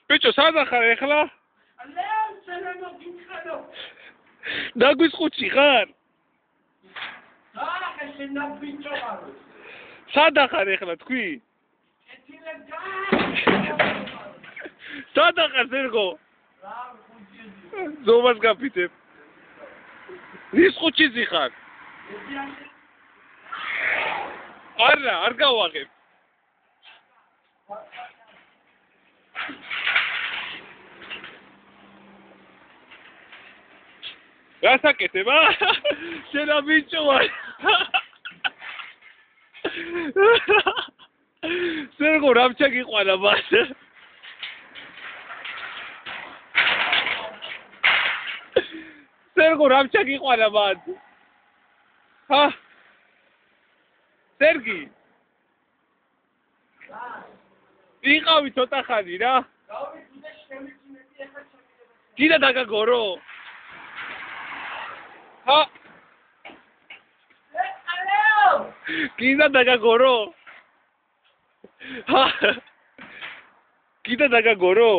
ბიჭო, სად ახარ ეხლა? ნაგვის ხუთში ხარ? სად ახარ ეხლა თქვი? სად ახარ ზერგო? ზომას გაფიცებ. რის ხუთში ზიხარ? არა, არ გავაღებ. გასაკეთებ, შენა ბიჭო ვარ. სერგო რამჩა გიყვანა მას. სერგო რამჩა გიყვანა მას. ჰა? სერგი? იყავი ცოტა ხანი რა. კიდე დაგაგორო? ჰა? კიდე დაგაგორო? ჰა? კიდე დაგაგორო?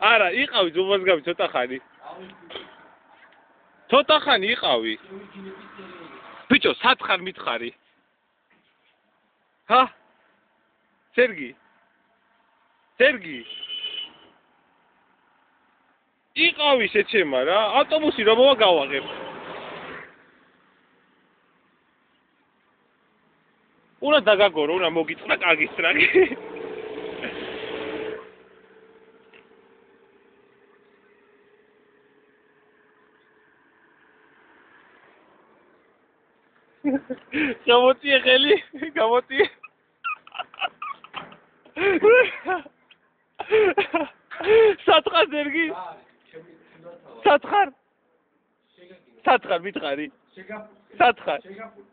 არა, იყავი ზომას გავი ცოტა ხანი. ცოტა ხანი იყავი. ბიჭო, სად ხარ მითხარი? ჰა? სერგი? სერგი? იყავი შეჩემა რა, ავტობუსი რომ მოვა გავაღებ. უნდა დაგაგორო, უნდა მოგიწვრა კარგი სტრაგი. გამოწიე ხელი, გამოწიე. სათხარ ზერგი? სათხარ? სათხარ მითხარი? სათხარ?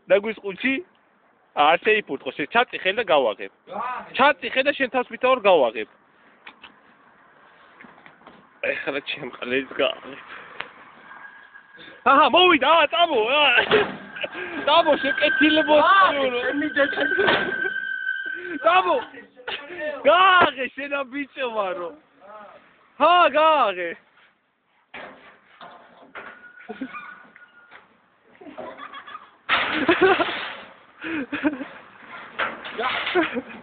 ნაგვის ყუთში? ასე იფურთხო, ჩაწიხე და გავაღებ. ჩაწიხე და შენ თავს მითაურ გავაღებ. ეხლა ჩემყლეს გავაღებ. აჰა, მოვიდა, წამო. წამო, შეკეთილებოდი. წამო. გააღე, შენა ბიჭო ვარო. ჰა, გააღე. Yeah.